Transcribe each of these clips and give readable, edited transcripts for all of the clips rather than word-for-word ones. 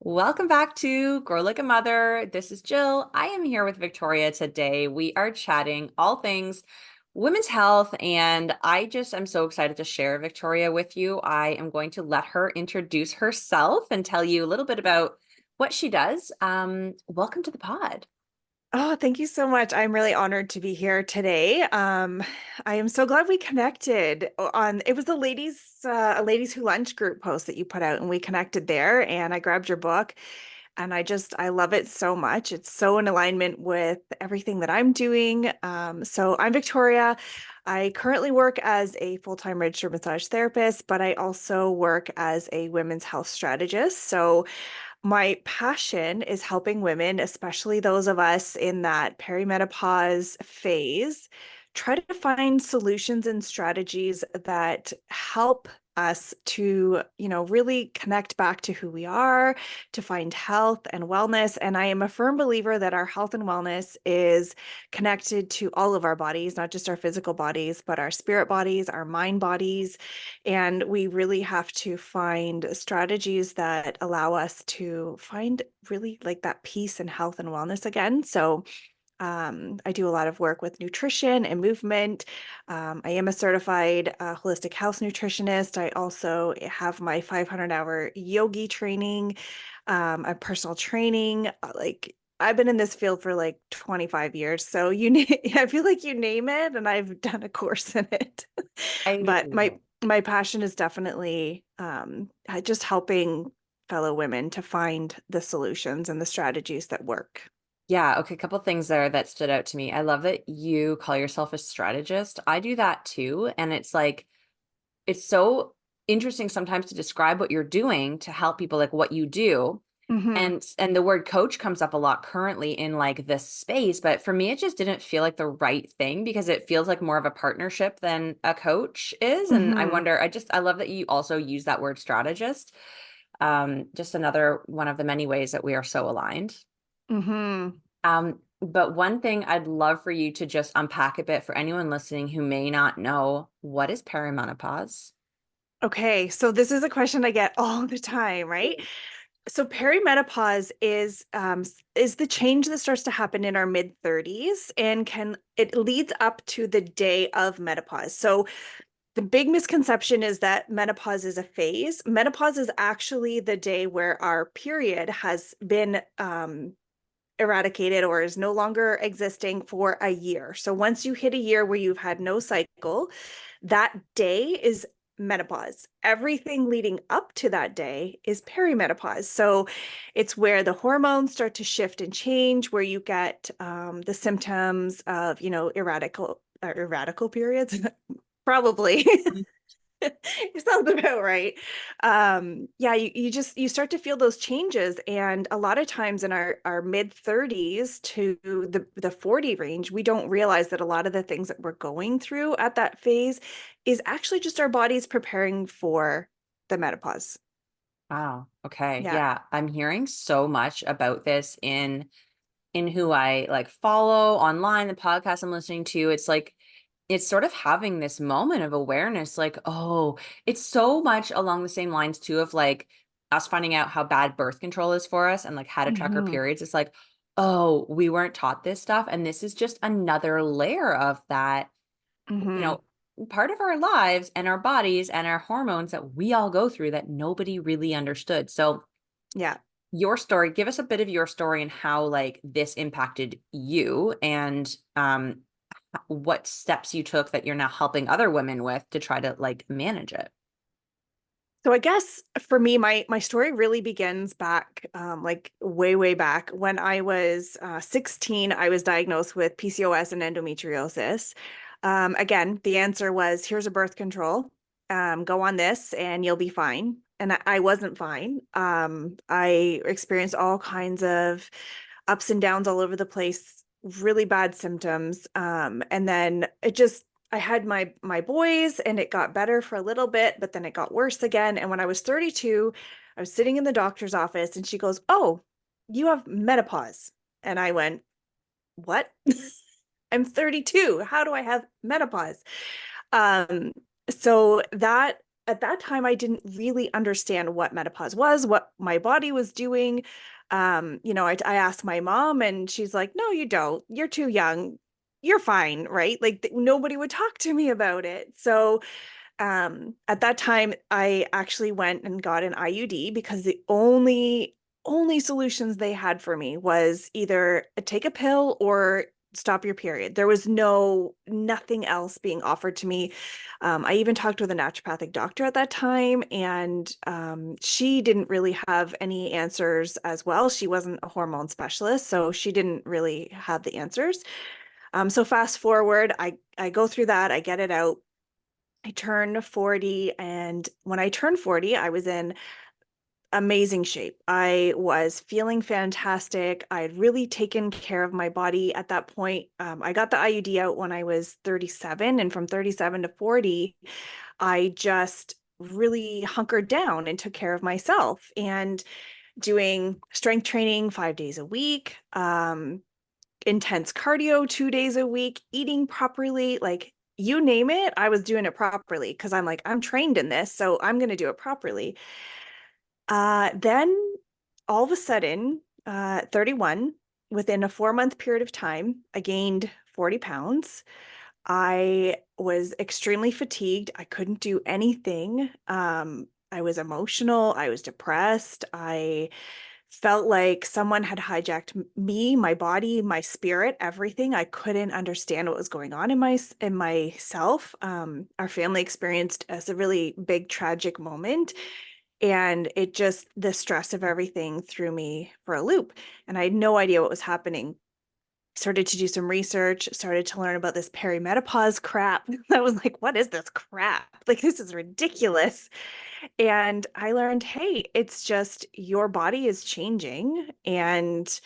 Welcome back to Grow Like a Mother. This is Jill. I am here with Victoria today. We are chatting all things women's health, and I just am so excited to share Victoria with you. I am going to let her introduce herself and tell you a little bit about what she does. Welcome to the pod. Oh, thank you so much. I'm really honored to be here today. I am so glad we connected on, it was a ladies who lunch group post that you put out, and we connected there, and I grabbed your book, and I love it so much. It's so in alignment with everything that I'm doing. So I'm Victoria. I currently work as a full-time registered massage therapist, but I also work as a women's health strategist. So my passion is helping women, especially those of us in that perimenopause phase, try to find solutions and strategies that help us to, really connect back to who we are, to find health and wellness. And I am a firm believer that our health and wellness is connected to all of our bodies, not just our physical bodies, but our spirit bodies, our mind bodies. And we really have to find strategies that allow us to find really like that peace and health and wellness again. So I do a lot of work with nutrition and movement. I am a certified holistic health nutritionist. I also have my 500-hour yogi training, a personal training. Like I've been in this field for like 25 years. So I feel like you name it, and I've done a course in it. I But my love. my passion is definitely just helping fellow women to find the solutions and the strategies that work. Yeah, okay, a couple things there that stood out to me. I love that you call yourself a strategist. I do that too, and it's so interesting sometimes to describe what you're doing to help people, like what you do. Hmm. And the word coach comes up a lot currently in like this space, but for me it just didn't feel like the right thing because it feels like more of a partnership than a coach is. And I Hmm. wonder, I love that you also use that word strategist. Just another one of the many ways that we are so aligned. Hmm. But one thing I'd love for you to just unpack a bit for anyone listening who may not know, what is perimenopause? Okay, so this is a question I get all the time, right? So perimenopause is the change that starts to happen in our mid 30s, and can it leads up to the day of menopause. So the big misconception is that menopause is a phase. Menopause is actually the day where our period has been eradicated or is no longer existing for a year. So once you hit a year where you've had no cycle, that day is menopause. Everything leading up to that day is perimenopause. So it's where the hormones start to shift and change, where you get the symptoms of, erratical periods. Probably. It sounds about right. Yeah, you start to feel those changes. And a lot of times in our mid 30s to the 40 range, we don't realize that a lot of the things that we're going through at that phase is actually just our bodies preparing for the menopause. Wow. Okay. Yeah. Yeah. I'm hearing so much about this in who I like follow online, the podcast I'm listening to. It's like it's sort of having this moment of awareness, like, oh, it's so much along the same lines too of like us finding out how bad birth control is for us and like how to track our Hmm. periods. It's like, oh, we weren't taught this stuff. And this is just another layer of that, you Hmm. know, part of our lives and our bodies and our hormones that we all go through that nobody really understood. So Yeah. your story, give us a bit of your story and how like this impacted you and what steps you took that you're now helping other women with to try to like manage it. So I guess for me, my story really begins back, like way back when I was 16. I was diagnosed with PCOS and endometriosis. Again, the answer was, here's a birth control. Go on this, and you'll be fine. And I wasn't fine. I experienced all kinds of ups and downs all over the place, really bad symptoms. And then I had my boys, and it got better for a little bit, but then it got worse again. And when I was 32, I was sitting in the doctor's office, and she goes, "Oh, you have menopause." And I went, "What?" I'm 32. How do I have menopause? Um, so that at that time, I didn't really understand what menopause was, what my body was doing. I asked my mom, and she's like, "No, you don't. You're too young. You're fine, right?" Like nobody would talk to me about it. So at that time, I actually went and got an IUD because the only solutions they had for me was either take a pill or stop your period. There was nothing else being offered to me. I even talked with a naturopathic doctor at that time, and she didn't really have any answers as well. She wasn't a hormone specialist, so she didn't really have the answers. So fast forward, I go through that, I get it out. I turned 40, and when I turned 40, I was in amazing shape. I was feeling fantastic. I had really taken care of my body at that point. I got the IUD out when I was 37, and from 37 to 40, I just really hunkered down and took care of myself and doing strength training 5 days a week, intense cardio 2 days a week, eating properly, like you name it, I was doing it properly because I'm like, I'm trained in this, so I'm going to do it properly. Then all of a sudden, 31, within a 4 month period of time, I gained 40 pounds. I was extremely fatigued. I couldn't do anything. I was emotional. I was depressed. I felt like someone had hijacked me, my body, my spirit, everything. I couldn't understand what was going on in myself. Our family experienced as a really big tragic moment, and it just the stress of everything threw me for a loop, and I had no idea what was happening. Started to do some research, started to learn about this perimenopause crap. I was like, what is this crap? Like, this is ridiculous. And I learned, hey, it's just your body is changing and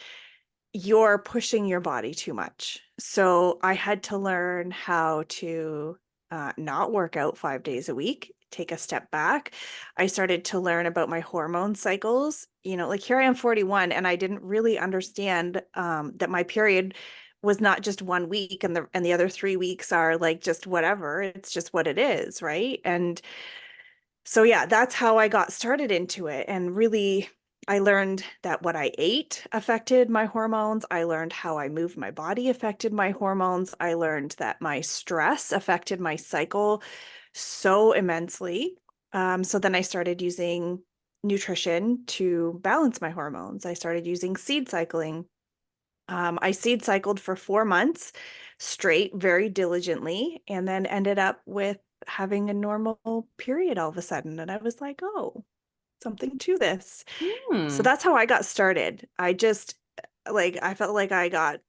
you're pushing your body too much. So I had to learn how to not work out 5 days a week, take a step back. I started to learn about my hormone cycles. Like here I am 41, and I didn't really understand that my period was not just 1 week, and the other 3 weeks are like just whatever. It's just what it is, right? And so yeah, that's how I got started into it. And really, I learned that what I ate affected my hormones. I learned how I moved my body affected my hormones. I learned that my stress affected my cycle so immensely. So then I started using nutrition to balance my hormones. I started using seed cycling. I seed cycled for 4 months straight, very diligently, and then ended up with having a normal period all of a sudden. And I was like, oh, something to this. So Hmm. that's how I got started. I just like I felt like I got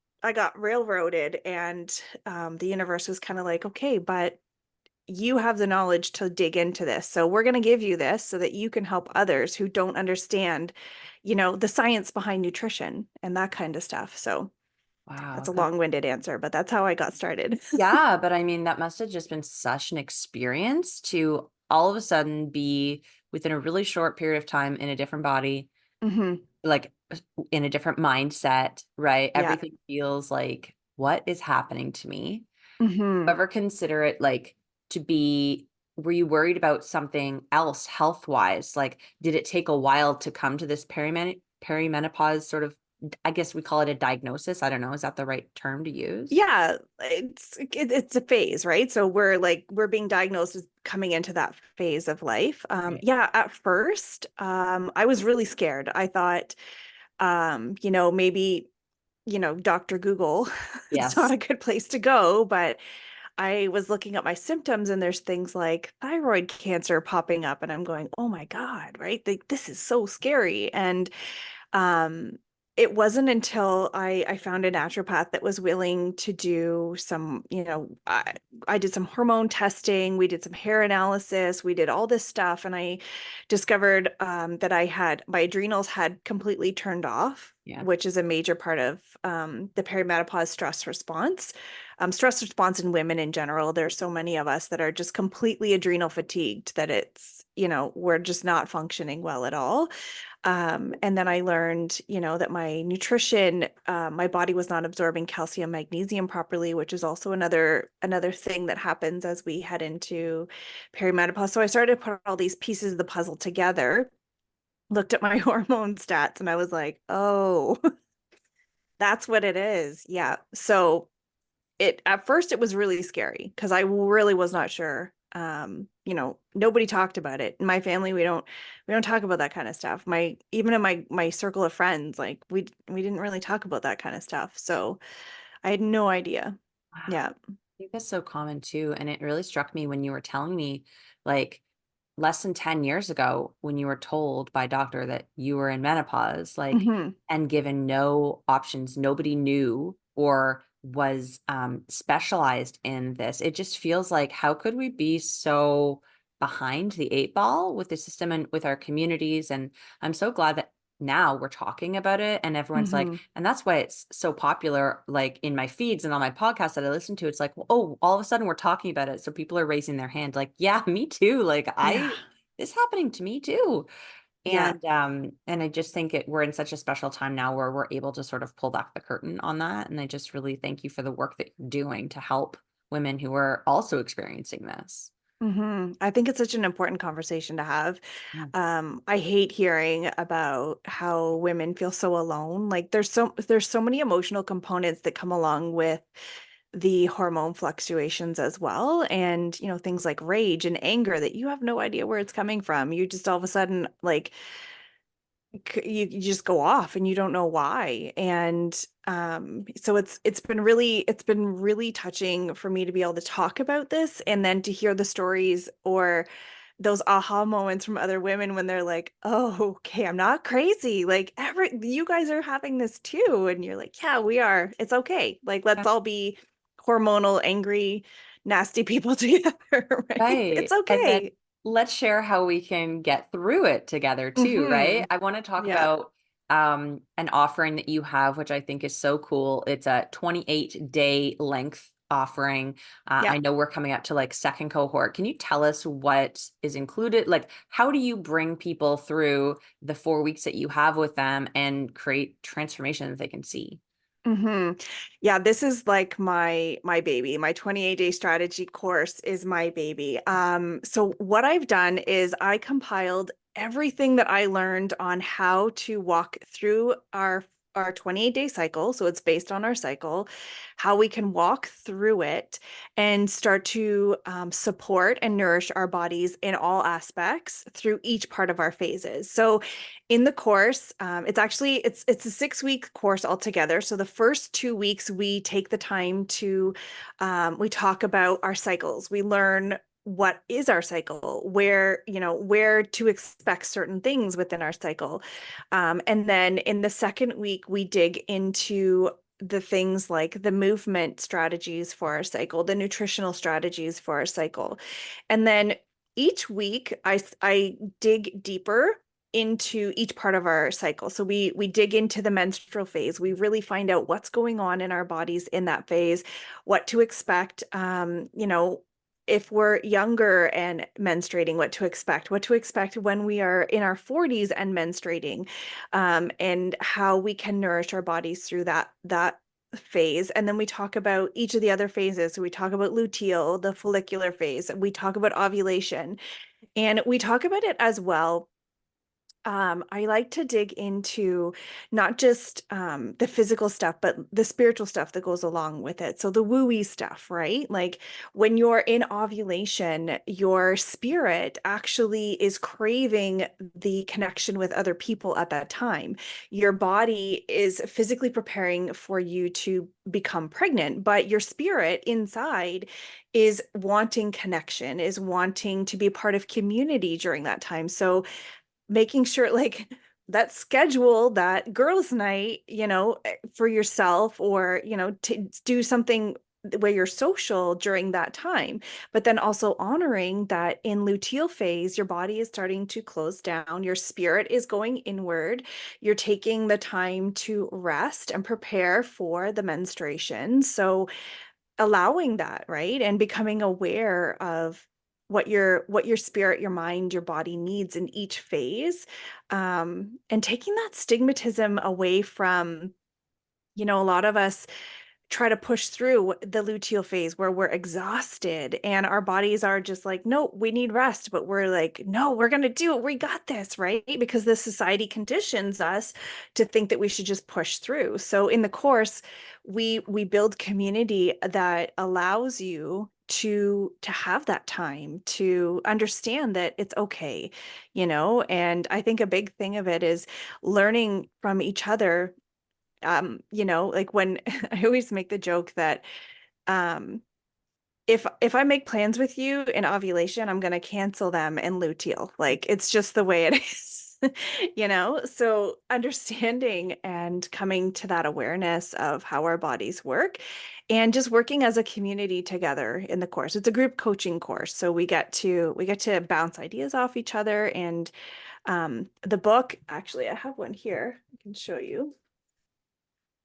railroaded, and the universe was kind of like, okay, but you have the knowledge to dig into this. So we're going to give you this so that you can help others who don't understand, the science behind nutrition and that kind of stuff. So that's Wow. a long-winded answer, but that's how I got started. Yeah, but I mean, that must have just been such an experience to all of a sudden be within a really short period of time in a different body, Hmm. like in a different mindset, right? Yeah. Everything feels like, what is happening to me? Hmm. Ever consider it like to be, were you worried about something else health wise? Like, did it take a while to come to this perimenopause sort of, I guess we call it a diagnosis. I don't know. Is that the right term to use? Yeah, it's a phase, right? So we're being diagnosed as coming into that phase of life. Right. Yeah, at first, I was really scared. I thought, maybe, Dr. Google, it's not Yes. a good place to go, but I was looking at my symptoms, and there's things like thyroid cancer popping up, and I'm going, oh my God, right? Like, this is so scary. And um, it wasn't until I found a naturopath that was willing to do some, I did some hormone testing, we did some hair analysis, we did all this stuff, and I discovered that my adrenals had completely turned off, Yeah. which is a major part of the perimenopause stress response. Stress response in women in general, there's so many of us that are just completely adrenal fatigued that we're just not functioning well at all. And then I learned, that my nutrition, my body was not absorbing calcium, magnesium properly, which is also another thing that happens as we head into perimenopause. So I started to put all these pieces of the puzzle together, looked at my hormone stats, and I was like, oh, that's what it is. Yeah. So it at first it was really scary because I really was not sure. Nobody talked about it. In my family, we don't talk about that kind of stuff. Even in my circle of friends, like we didn't really talk about that kind of stuff. So I had no idea. Wow. Yeah. I think that's so common too. And it really struck me when you were telling me, like, less than 10 years ago, when you were told by a doctor that you were in menopause, like, Hmm. and given no options, nobody knew or was specialized in this. It just feels like, how could we be so behind the eight ball with the system and with our communities? And I'm so glad that now we're talking about it and everyone's like, Hmm. and that's why it's so popular, like in my feeds and on my podcast that I listen to. It's like, oh, all of a sudden we're talking about it. So people are raising their hand, like, yeah, me too. Like, Yeah. it's happening to me too. Yeah. And I just think we're in such a special time now where we're able to sort of pull back the curtain on that. And I just really thank you for the work that you're doing to help women who are also experiencing this. I think it's such an important conversation to have. Yeah. I hate hearing about how women feel so alone. Like there's so many emotional components that come along with the hormone fluctuations as well. And, things like rage and anger that you have no idea where it's coming from. You just all of a sudden like you just go off and you don't know why. And so it's been really touching for me to be able to talk about this and then to hear the stories or those aha moments from other women when they're like, oh, okay, I'm not crazy. Like you guys are having this too. And you're like, yeah, we are. It's okay. Like, let's all be hormonal, angry, nasty people together, right? It's Right. And then okay. let's share how we can get through it together too, right? Hmm. I want to talk Yeah. about an offering that you have, which I think is so cool. It's a 28-day length offering. Yeah. I know we're coming up to like second cohort. Can you tell us what is included? Like, how do you bring people through the 4 weeks that you have with them and create transformation that they can see? Hmm. Yeah, this is like my baby. My 28-day strategy course is my baby. So what I've done is I compiled everything that I learned on how to walk through our 28-day cycle. So it's based on our cycle, how we can walk through it and start to support and nourish our bodies in all aspects through each part of our phases. So in the course, it's a 6-week course altogether. So the first 2 weeks we take the time to we talk about our cycles. We learn what is our cycle, where to expect certain things within our cycle. And then in the second week, we dig into the things like the movement strategies for our cycle, the nutritional strategies for our cycle. And then each week I dig deeper into each part of our cycle. So we dig into the menstrual phase. We really find out what's going on in our bodies in that phase, what to expect. If we're younger and menstruating, what to expect when we are in our 40s and menstruating, and how we can nourish our bodies through that phase. And then we talk about each of the other phases. So we talk about luteal, the follicular phase, we talk about ovulation, and we talk about it as well. I like to dig into not just the physical stuff, but the spiritual stuff that goes along with it. So the woo-y stuff, right? Like when you're in ovulation, your spirit actually is craving the connection with other people at that time. Your body is physically preparing for you to become pregnant, but your spirit inside is wanting connection, is wanting to be part of community during that time. So making sure like that schedule that girls night for yourself, or to do something where you're social during that time, but then also honoring that in luteal phase your body is starting to close down, your spirit is going inward, you're taking the time to rest and prepare for the menstruation. So allowing that, right, and becoming aware of what your spirit, your mind, your body needs in each phase, and taking that stigmatism away from, a lot of us try to push through the luteal phase where we're exhausted and our bodies are just like, no, we need rest. But we're like, no, we're going to do it. We got this, right? Because the society conditions us to think that we should just push through. So in the course, we build community that allows you to have that time to understand that it's okay, and I think a big thing of it is learning from each other. Like when I always make the joke that um if I make plans with you in ovulation, I'm gonna cancel them in luteal. Like it's just the way it is. So understanding and coming to that awareness of how our bodies work and just working as a community together in the course. It's a group coaching course. So we get to bounce ideas off each other. And the book, actually, I have one here. I can show you.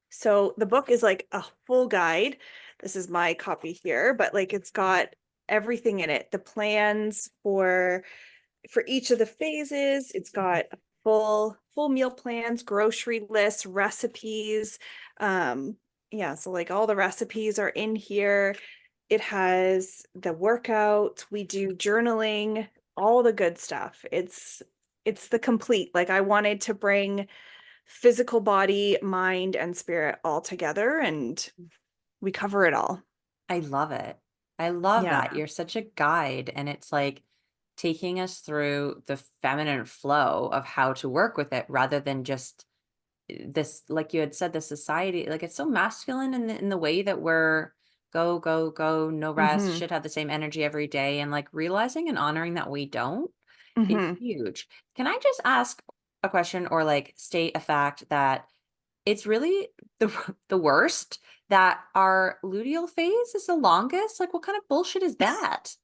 So the book is like a full guide. This is my copy here, but like it's got everything in it. The plans for each of the phases. It's got full meal plans, grocery lists, recipes. Yeah, so like all the recipes are in here. It has the workout. We do journaling, all the good stuff. It's the complete. Like I wanted to bring physical body, mind, and spirit all together, and we cover it all. I love it. I love Yeah. that. You're such a guide, and it's like taking us through the feminine flow of how to work with it rather than just this, like you had said, the society, like it's so masculine in the way that we're go, go, go, no rest, Hmm. should have the same energy every day. And like realizing and honoring that we don't is Hmm. huge. Can I just ask a question or like state a fact that it's really the worst, that our luteal phase is the longest? Like, what kind of bullshit is that?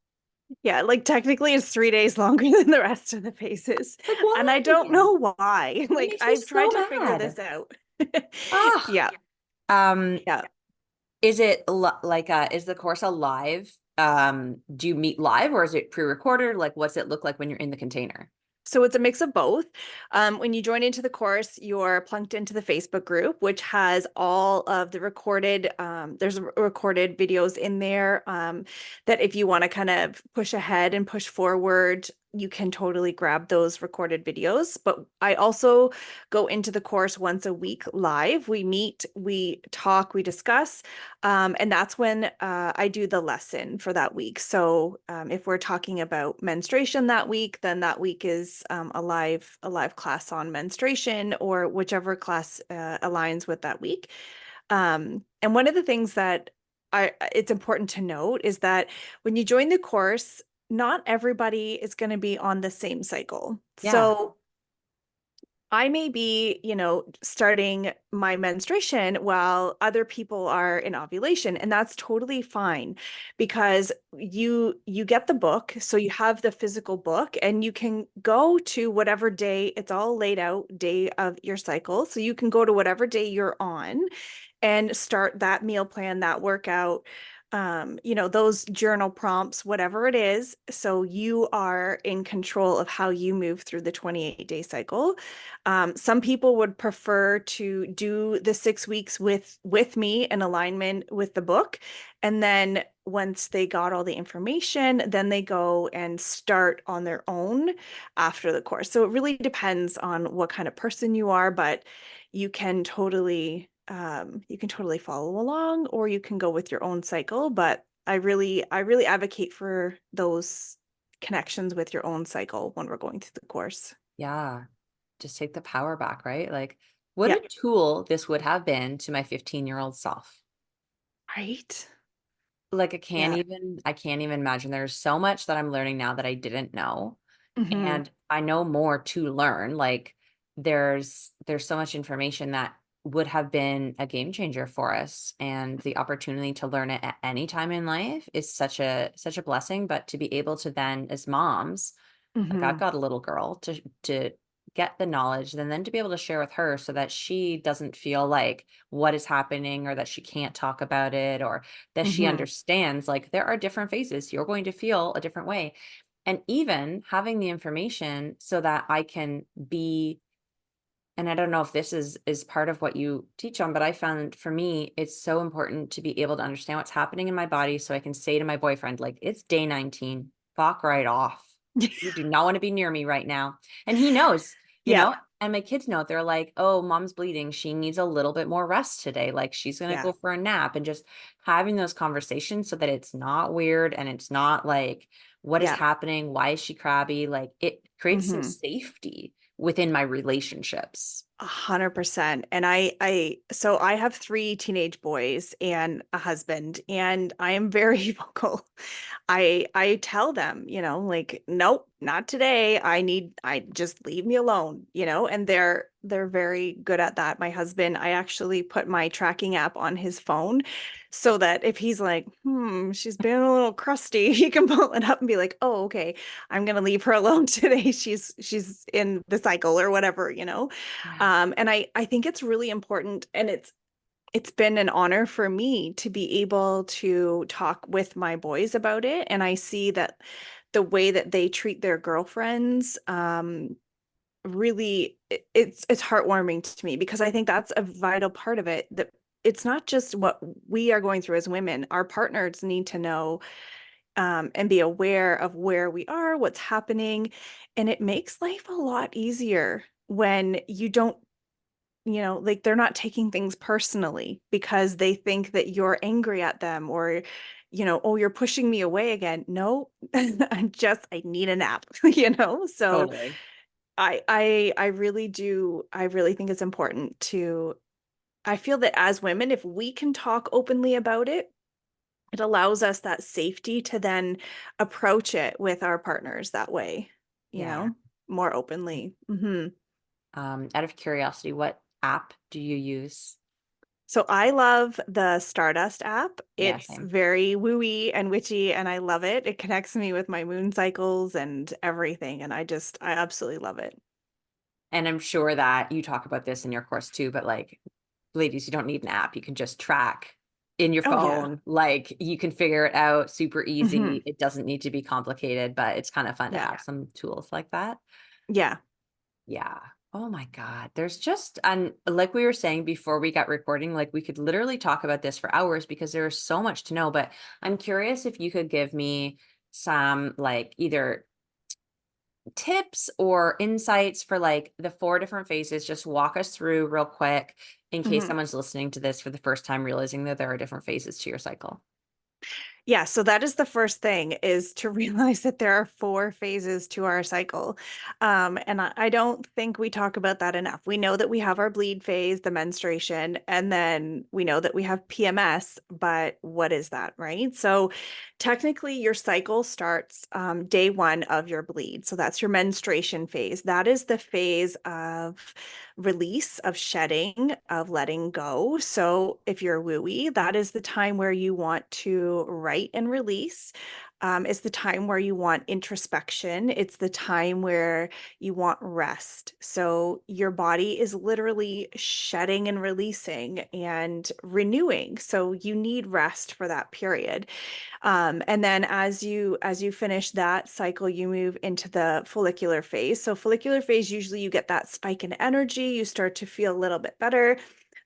Yeah, like technically it's 3 days longer than the rest of the phases. Like, And why? I don't know why. It Like makes me I've tried so to figure mad. this out. Ah, Yeah. um, Yeah. is it like is the course a live? Do you meet live or is it pre-recorded? Like, what's it look like when you're in the container? So it's a mix of both. When you join into the course, you're plunked into the Facebook group, which has all of the recorded, there's recorded videos in there, that if you want to kind of push ahead and push forward, you can totally grab those recorded videos. But I also go into the course once a week live. We meet, we talk, we discuss. And that's when I do the lesson for that week. So if we're talking about menstruation that week, then that week is a live class on menstruation or whichever class aligns with that week. And one of the things that it's important to note is that when you join the course, not everybody is going to be on the same cycle. Yeah. So I may be, starting my menstruation while other people are in ovulation, and that's totally fine because you get the book, so you have the physical book and you can go to whatever day, it's all laid out day of your cycle. So you can go to whatever day you're on and start that meal plan, that workout, those journal prompts, whatever it is. So you are in control of how you move through the 28-day cycle. Some people would prefer to do the 6 weeks with me in alignment with the book. And then once they got all the information, then they go and start on their own after the course. So it really depends on what kind of person you are, but you can totally follow along or you can go with your own cycle. But I really advocate for those connections with your own cycle when we're going through the course. Yeah. Just take the power back, right? Like, what Yeah. a tool this would have been to my 15-year-old self. Right. Like Yeah. I can't even imagine. There's so much that I'm learning now that I didn't know. Hmm. And I know more to learn. Like there's so much information that would have been a game changer for us. And the opportunity to learn it at any time in life is such a blessing. But to be able to then, as moms, like I've Hmm. got a little girl to get the knowledge, then to be able to share with her so that she doesn't feel like what is happening or that she can't talk about it or that she Hmm. understands like there are different phases. You're going to feel a different way. And even having the information so that I can be, and I don't know if this is part of what you teach on, but I found for me it's so important to be able to understand what's happening in my body so I can say to my boyfriend like it's day 19. Fuck right off. You do not want to be near me right now. And he knows, Yeah, and my kids know. They're like, "Oh, mom's bleeding. She needs a little bit more rest today. Like she's going to yeah. go for a nap." And just having those conversations so that it's not weird and it's not like what is Yeah. happening? Why is she crabby? Like it creates some Hmm. safety within my relationships. 100%. And so I have three teenage boys and a husband, and I am very vocal. I tell them, like, nope, not today. I just leave me alone, and they're very good at that. My husband, I actually put my tracking app on his phone so that if he's like, she's been a little crusty, he can pull it up and be like, oh, okay, I'm gonna leave her alone today. She's in the cycle or whatever, Yeah. and I think it's really important, and it's been an honor for me to be able to talk with my boys about it. And I see that the way that they treat their girlfriends, really, it's heartwarming to me, because I think that's a vital part of it. That it's not just what we are going through as women. Our partners need to know, and be aware of where we are, what's happening. And it makes life a lot easier when you don't, like, they're not taking things personally because they think that you're angry at them, or, oh, you're pushing me away again. No, I need a nap, So Totally. I really do. I really think it's important I feel that as women, if we can talk openly about it, it allows us that safety to then approach it with our partners that way, you Yeah. know, more openly. Out of curiosity, what app do you use? So I love the Stardust app. Yeah, It's same. very wooey and witchy, and I love it. It connects me with my moon cycles and everything, and I absolutely love it. And I'm sure that you talk about this in your course too, but like, ladies, you don't need an app. You can just track in your Oh yeah. phone. Like, you can figure it out super Hmm. easy. It doesn't need to be complicated, but it's kind of fun to Yeah. have some tools like that. Yeah. Yeah. Oh my God. There's just, and like we were saying before we got recording, like we could literally talk about this for hours because there's so much to know. But I'm curious if you could give me some like either tips or insights for like the four different phases. Just walk us through real quick in case Mhm. someone's listening to this for the first time, realizing that there are different phases to your cycle. Yeah, so that is the first thing, is to realize that there are four phases to our cycle. And I don't think we talk about that enough. We know that we have our bleed phase, the menstruation, and then we know that we have PMS, but what is that, right? So technically, your cycle starts day one of your bleed. So that's your menstruation phase. That is the phase of release, of shedding, of letting go. So if you're wooey, that is the time where you want to write and release. It's the time where you want introspection. It's the time where you want rest. So your body is literally shedding and releasing and renewing. So you need rest for that period. And then as you finish that cycle, you move into the follicular phase. So follicular phase, usually you get that spike in energy, you start to feel a little bit better.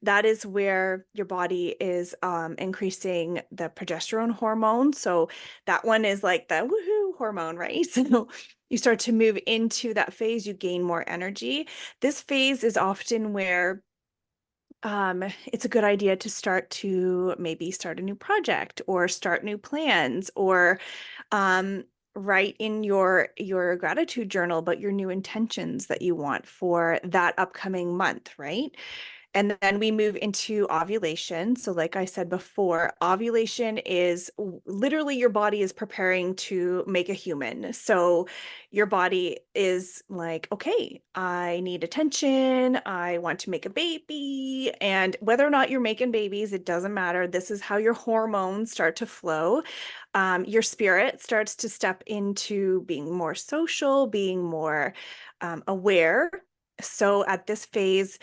That is where your body is increasing the progesterone hormone. So that one is like the woohoo hormone, right? So you start to move into that phase, you gain more energy. This phase is often where it's a good idea to maybe start a new project or start new plans, or um, write in your gratitude journal about your new intentions that you want for that upcoming month, right? And then we move into ovulation. So, like I said before, ovulation is literally your body is preparing to make a human. So, your body is like, okay, I need attention. I want to make a baby. And whether or not you're making babies, it doesn't matter. This is how your hormones start to flow. Your spirit starts to step into being more social, being more aware. So at this phase,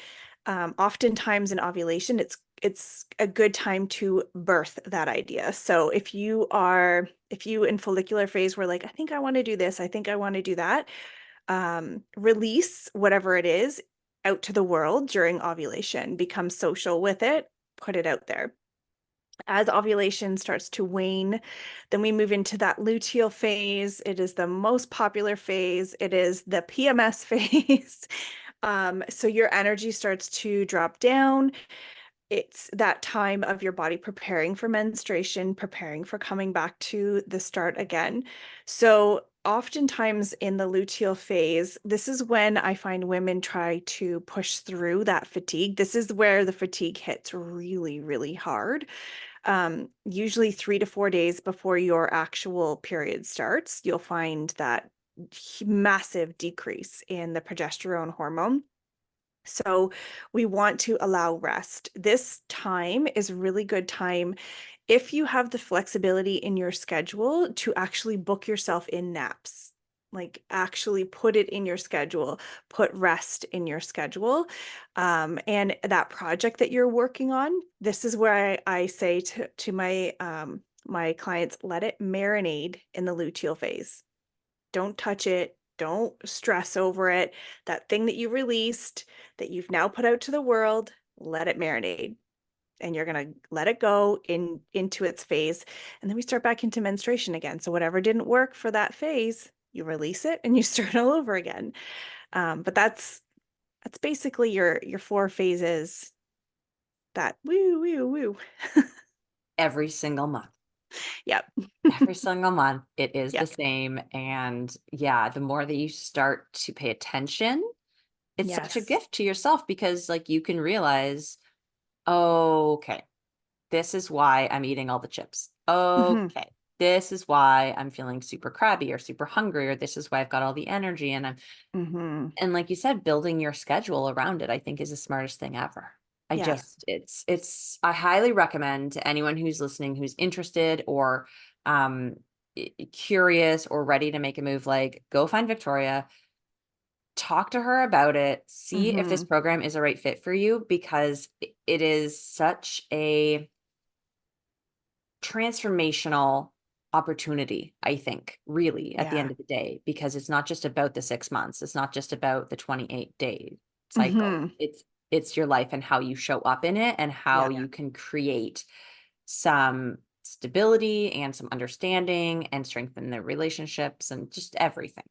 oftentimes in ovulation, it's a good time to birth that idea. So if you in follicular phase were like, I think I want to do this, I think I want to do that, release whatever it is out to the world during ovulation, become social with it, put it out there. As ovulation starts to wane, then we move into that luteal phase. It is the most popular phase. It is the PMS phase. So your energy starts to drop down. It's that time of your body preparing for menstruation, preparing for coming back to the start again. So oftentimes in the luteal phase, this is when I find women try to push through that fatigue. This is where the fatigue hits really, really hard. Usually 3 to 4 days before your actual period starts, you'll find that massive decrease in the progesterone hormone. So we want to allow rest. This time is a really good time if you have the flexibility in your schedule to actually book yourself in naps. Like actually put it in your schedule, put rest in your schedule. And that project that you're working on, this is where I say to my clients, let it marinate in the luteal phase. Don't touch it. Don't stress over it. That thing that you released, that you've now put out to the world, let it marinate. And you're going to let it go into its phase. And then we start back into menstruation again. So whatever didn't work for that phase, you release it and you start all over again. But that's basically your four phases. That woo woo woo. Every single month. Yep. Every single month, it is the Yep. same. And yeah, the more that you start to pay attention, it's such a Yes. gift to yourself because like you can realize, oh, okay, this is why I'm eating all the chips. Hmm. Okay. This is why I'm feeling super crabby or super hungry, or this is why I've got all the energy. Hmm. And like you said, building your schedule around it, I think is the smartest thing ever. Yes. I highly recommend to anyone who's listening, who's interested or um, curious or ready to make a move, like go find Victoria, talk to her about it, see if this Hmm. program is a right fit for you, because it is such a transformational opportunity, I think, really, at the end Yeah. of the day, because it's not just about the 6 months. It's not just about the 28-day cycle. Hmm. It's your life and how you show up in it and how Yeah. you can create some stability and some understanding and strengthen the relationships and just everything.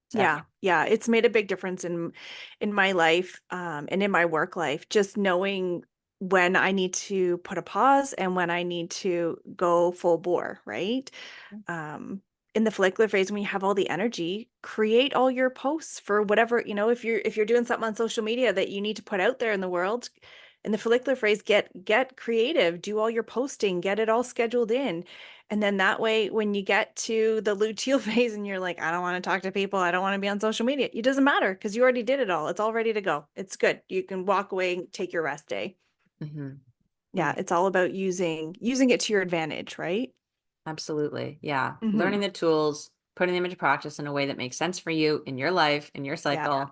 It's Yeah, everything. yeah, it's made a big difference in my life, and in my work life, just knowing when I need to put a pause and when I need to go full bore, right? um in the follicular phase, when you have all the energy, create all your posts for whatever, if you're doing something on social media that you need to put out there in the world. In the follicular phase, get creative, do all your posting, get it all scheduled in. And then that way, when you get to the luteal phase and you're like, I don't want to talk to people, I don't want to be on social media, it doesn't matter because you already did it all. It's all ready to go. It's good. You can walk away and take your rest day. Mhm. Yeah, it's all about using it to your advantage, right? Absolutely. Yeah. Hmm. Learning the tools, putting them into practice in a way that makes sense for you in your life, in your Yeah. cycle.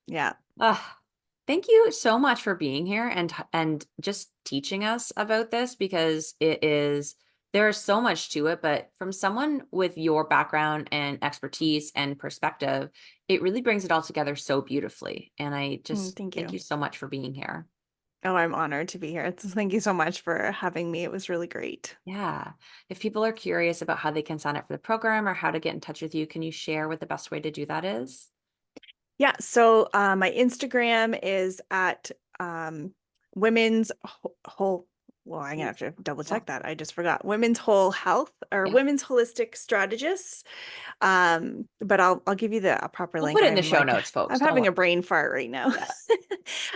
Yeah. Ah, thank you so much for being here and just teaching us about this because there is so much to it, but from someone with your background and expertise and perspective, it really brings it all together so beautifully. And I just Thank thank you. you so much for being here. Oh, I'm honored to be here. Thank you so much for having me. It was really great. Yeah. If people are curious about how they can sign up for the program or how to get in touch with you, can you share what the best way to do that is? Yeah, so my Instagram is at women's whole. Well, I'm gonna have to double Oh, check that. I just forgot. Women's Whole Health or yeah. Women's Holistic Strategist. But I'll give you the proper We'll link. put it in the show notes, I'm folks. Don't having worry. a brain fart right now. Yes.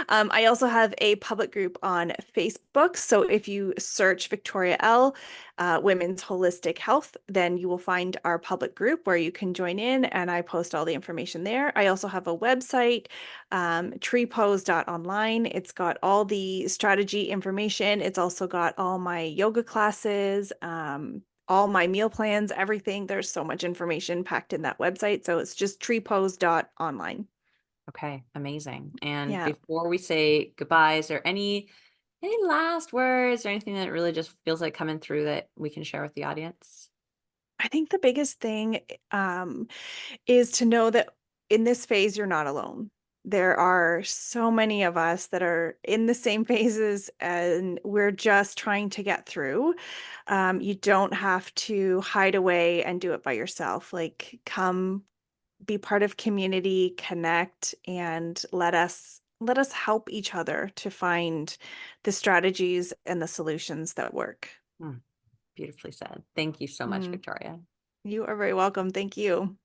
I also have a public group on Facebook. So if you search Victoria L, Women's Holistic Health, then you will find our public group where you can join in, and I post all the information there. I also have a website, treepose.online. It's got all the strategy information. It's also got all my yoga classes, all my meal plans, everything. There's so much information packed in that website. So it's just treepose.online. Okay, amazing. And Yeah. before we say goodbye, is there any last words or anything that really just feels like coming through that we can share with the audience? I think the biggest thing is to know that in this phase, you're not alone. There are so many of us that are in the same phases, and we're just trying to get through. You don't have to hide away and do it by yourself. Like, come be part of community, connect, and let us help each other to find the strategies and the solutions that work. Hmm, beautifully said. Thank you so much, Mm, Victoria. you are very welcome. Thank you.